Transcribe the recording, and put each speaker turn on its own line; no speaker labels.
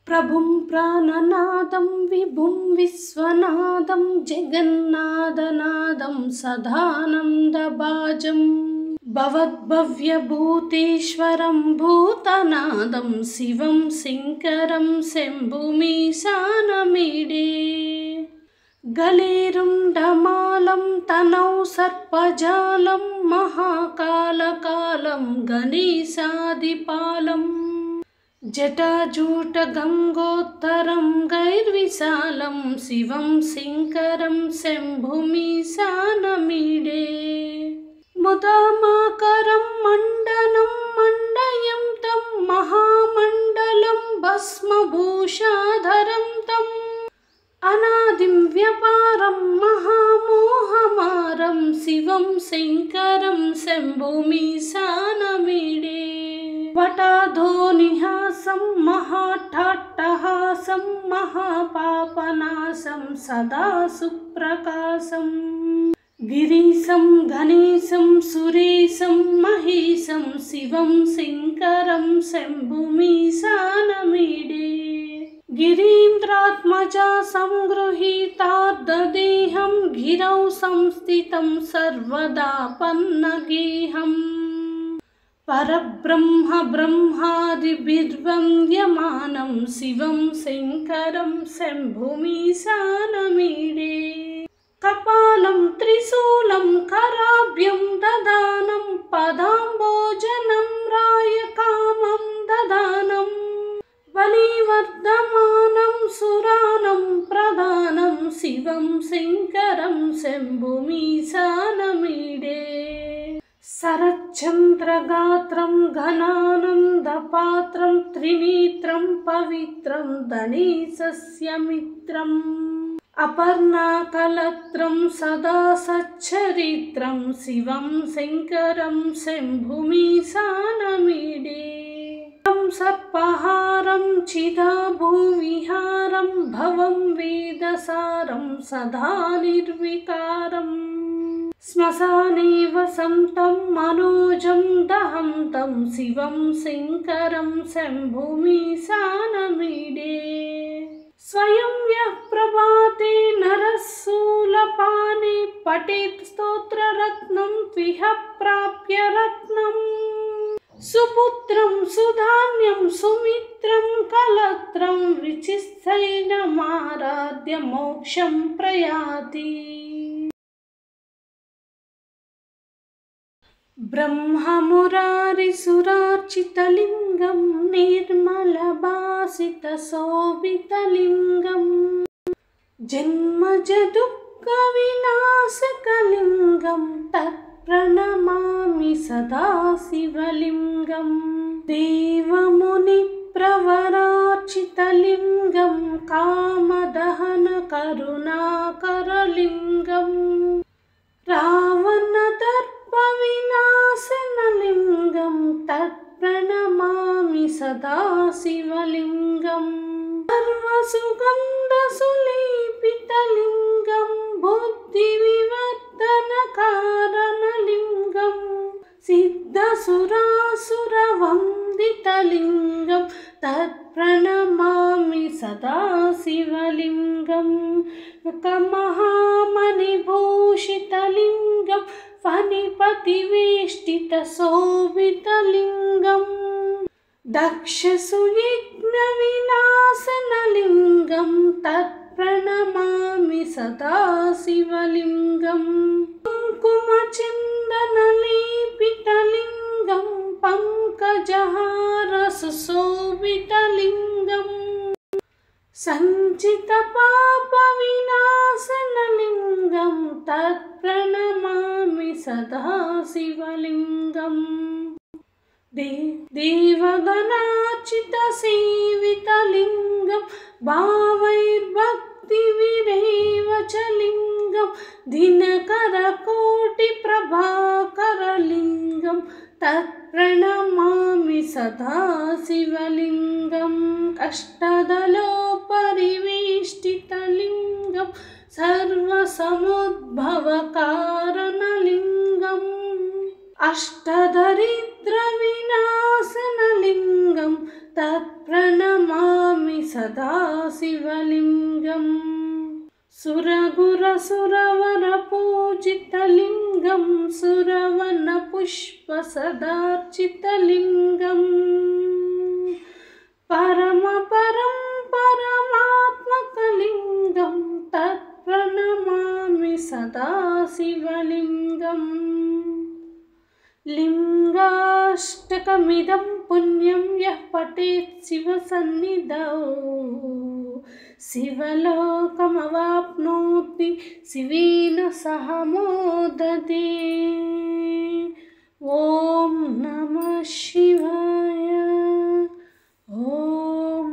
प्रभुं प्राणनादं विभुं विश्वनादं जगन्नाथनादं सदानन्दभाजं भवद्भव्यभूतेश्वरं भूतनादं शिवं शङ्करं शम्भुमीशानमीडे गलेरुण्डमालं तनौ सर्पजालं महाकालकालं गणेशादिपालं जटाजूटगङ्गोत्तरं गैर्विशालं शिवं शङ्करं शम्भुमीशानमीडे मुदामाकरं मण्डनं मण्डयं तं महामण्डलं भस्मभूषाधरं तम् अनादिं व्यपारं महामोहमारं शिवं शङ्करं शम्भुमीशानमीडे वटाधोनिहासं महाट्टहासं महापापनाशं सदा सुप्रकाशं गिरीशं गणेशं सुरेशं महेशं शिवं शङ्करं शम्भुमीशानमीडे गिरीन्द्रात्मजा संगृहीतार्धदेहं गिरौ संस्थितं सर्वदा पन्नगेहम् परब्रह्म ब्रह्मादिभिर्वन्द्यमानं शिवं शङ्करं शम्भुमीशानमीडे कपालं त्रिशूलं कराभ्यं ददानं पदाम्बोजनं रायकामं ददानं बलिवर्धमानं सुरानं प्रधानं शिवं शङ्करं शम्भुमीशानमीडे शरच्चन्द्रगात्रं घनानन्दपात्रं त्रिनेत्रं पवित्रं गणेशस्य मित्रम् अपर्णाकलत्रं सदा सच्चरित्रं शिवं शङ्करं शम्भुमीशानमीडे सर्पहारं चिदाभूविहारं भवं वेदसारं सदा निर्विकारम् श्मशाने वसन्तं मनोजं दहन्तं शिवं शङ्करं शम्भुमीशानमीडे स्वयं यः प्रभाते नरः शूलपाणे पठेत् स्तोत्ररत्नं त्विह प्राप्य रत्नम् सुपुत्रं सुधान्यं सुमित्रं कलत्रं विचित्सैनमाराध्य मोक्षं प्रयाति ब्रह्ममुरारिसुरार्चितलिङ्गं निर्मलभासितशोभितलिङ्गं जन्मजदुःखविनाशकलिङ्गं तत्प्रणमामि सदा शिवलिङ्गं देवमुनिप्रवरार्चितलिङ्गं कामदहनकरुणाकरलिङ्गं रावणदर्पविनाशनलिङ्गं तत्प्रणमामि सदा शिवलिङ्गं सर्वसुगन्धसुलेपितलिङ्गं बुद्धिविवर्धनकारणलिङ्गं सिद्धसुरासुरवन्दितलिङ्गं तत्प्रणमामि सदा शिवलिङ्गं महामणिभूषितलिङ्गं फणिपतिवेष्टितशोभितलिङ्गं दक्षसुयज्ञविनाशनलिङ्गं तत्प्रणमामि सदा शिवलिङ्गं कुङ्कुमचन्दनलेपितलिङ्गं पङ्कजहारसुशोभितलिङ्गं सञ्चितपापविनाशनलिङ्गं तत्प्रणमामि सदा शिवलिङ्गं देवगणार्चितसेवितलिङ्गं भावैर्भक्तिविरेव च लिङ्गं दिनकरकोटिप्रभाकरलिङ्गं तत्प्रणमामि सदा शिवलिङ्गं अष्टदलोपरिवेष्टितलिङ्गं सर्वसमुद्भवकारणलिङ्गम् अष्टदरिद्रविनाशनलिङ्गं तत्प्रणमामि सदाशिवलिङ्गम् सुरगुरसुरवरपूजितलिङ्गं सुरवनपुष्पसदार्चितलिङ्गम् परमपरं परमात्मकलिङ्गं तत्प्रणमामि सदाशिवलिङ्गम् लिङ्गाष्टकमिदं पुण्यं यः पठेत् शिवसन्निधौ शिवलोकमवाप्नोति शिवेन सह मोदते। ॐ नमः शिवाय। ॐ